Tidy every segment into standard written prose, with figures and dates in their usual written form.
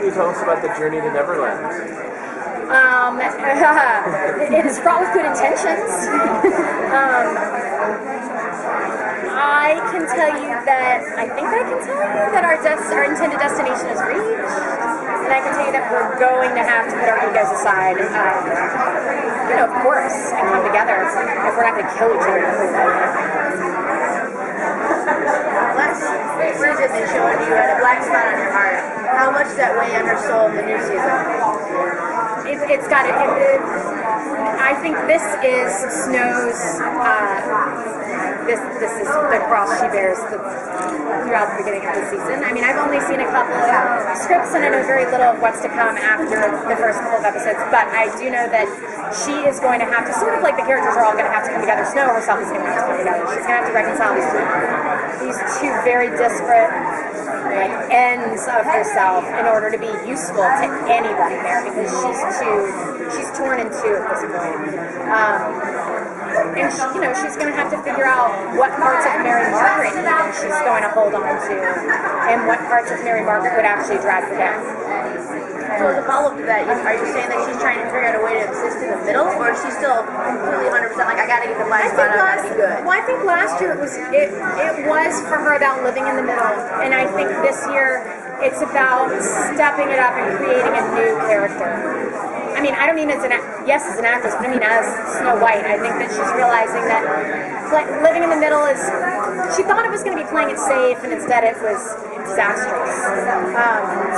you tell us about the journey to Neverland? It is fraught with good intentions. I can tell you that our intended destination is reached, and I can tell you that we're going to have to put our egos aside, of course, and come together if we're not going to kill each other. Bridget is showing you had a black spot on your heart. How much does that weigh on her soul in the new season? It's got it. I think this is Snow's. This is the cross she bears throughout the beginning of the season. I mean, I've only seen a couple of scripts and I know very little of what's to come after the first couple of episodes, but I do know that she is going to have to, sort of like the characters are all going to have to come together. Snow herself is going to have to come together. She's going to have to reconcile these two very disparate ends of herself in order to be useful to anybody there, because she's torn in two at this point. And she's going to have to figure out what parts of Mary Margaret she's going to hold on to, and what parts of Mary Margaret would actually drag her down. So as a follow-up to that, are you saying that she's trying to figure out a way to exist in the middle, or is she still completely 100% like, I got to get the black spot, I got to be good? Well, I think last year it was for her about living in the middle, and I think this year it's about stepping it up and creating a new character. I mean, I don't mean as an actress, but I mean as Snow White. I think that she's realizing that living in the middle is, she thought it was going to be playing it safe, and instead it was disastrous.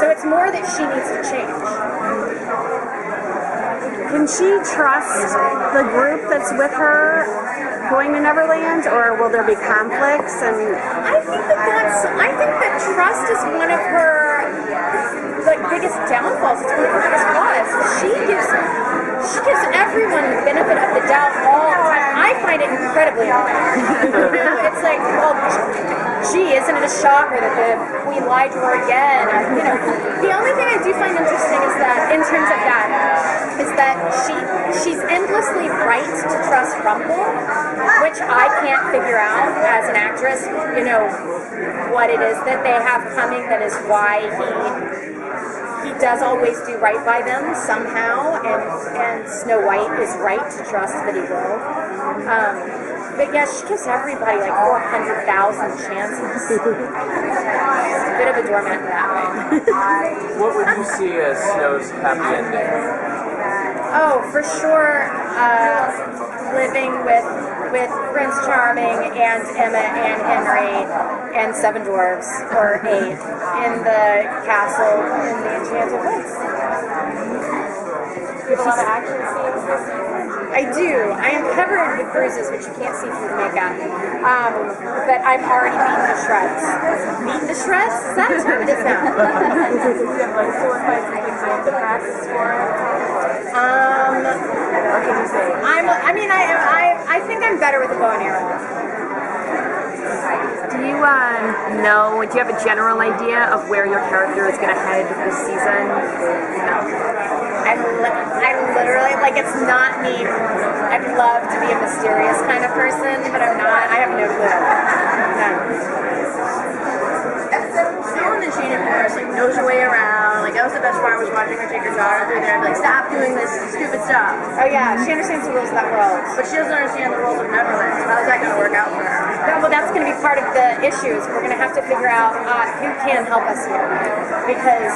So it's more that she needs to change. Can she trust the group that's with her going to Neverland, or will there be conflicts? And I think that trust is one of her biggest downfalls. It's one of her biggest flaws. She gives everyone the benefit of the doubt all the time. I find it incredibly annoying. It's like, well, gee, isn't it a shocker that the Queen lied to her again? The only thing I do find interesting is that, in terms of that, is that she's endlessly right to trust Rumple, which I can't figure out as an actress, what it is that they have coming that is why he does always do right by them somehow, and Snow White is right to trust that he will. But yeah, she gives everybody 400,000 chances. A bit of a doormat in that way. What would you see as Snow's happy ending? Oh, for sure, living with Prince Charming and Emma and Henry and 7 dwarves, or 8, in the castle in the Enchanted Woods. You have a lot of action scenes this season? I do. I am covered with bruises, which you can't see through the makeup. But I'm already beaten to shreds. Beaten to shreds? Is that a term? It is now. Do you have sword fights and things you have to practice for? Or can you say? I think I'm better with a bow and arrow. do you do you have a general idea of where your character is going to head this season? No. I literally, it's not me. I'd love to be a mysterious kind of person, but I'm not. I have no clue. Snow in the Enchanted Forest knows her way around. That was the best part, was watching her take her daughter through there and be like, stop doing this stupid stuff. Oh yeah, she understands the rules of that world. But she doesn't understand the rules of Neverland. So how's that going to work out for her? Well, that's going to be part of the issues. We're going to have to figure out who can help us here, because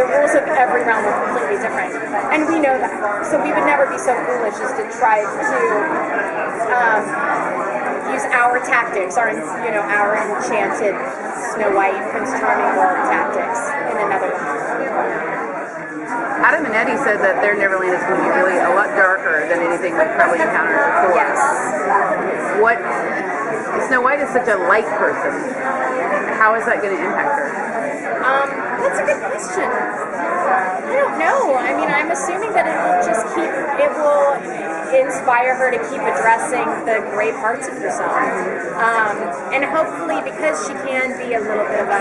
the rules of every realm are completely different, and we know that. So we would never be so foolish as to try to use our tactics, our enchanted Snow White, Prince Charming world tactics in another one. Adam and Eddie said that their Neverland is going to be really a lot darker than anything we've probably encountered before. Yes. Snow White is such a light person. How is that going to impact her? That's a good question. I don't know. I mean, I'm assuming that it will inspire her to keep addressing the gray parts of herself. And hopefully, because she can be a little bit of a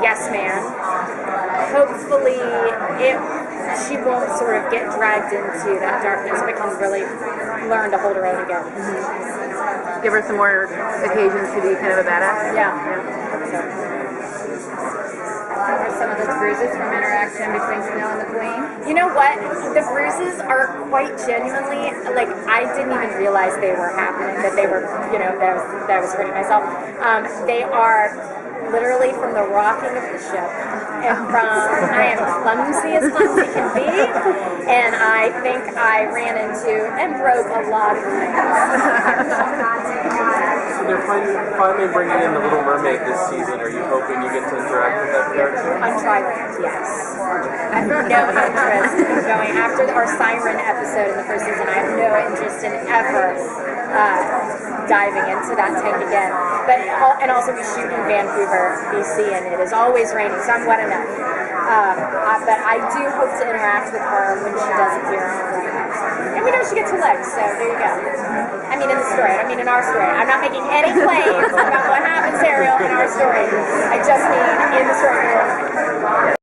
yes man, hopefully she won't sort of get dragged into that darkness, but can really learn to hold her own again. Give her some more occasions to be kind of a badass? Yeah. of those bruises from interaction between Snow and the Queen? You know what? The bruises are quite genuinely, like, I didn't even realize they were happening, that they were, that I was hurting myself. They are literally from the rocking of the ship. And I am clumsy as clumsy can be, and I think I ran into and broke a lot of things. So they're finally bringing in the Little Mermaid this season. Are you hoping you get to interact with that character? On Triland, yes. I have no interest in going after our Siren episode in the first season. I have no interest in ever diving into that tank again. And also we shoot in Vancouver, BC, and it is always raining, so I'm wet enough. But I do hope to interact with her when she does appear on the and we know she gets her legs, so there you go. I mean in the story, I mean in our story. I'm not making any claims about what happens, Ariel, in our story. I just mean in the story.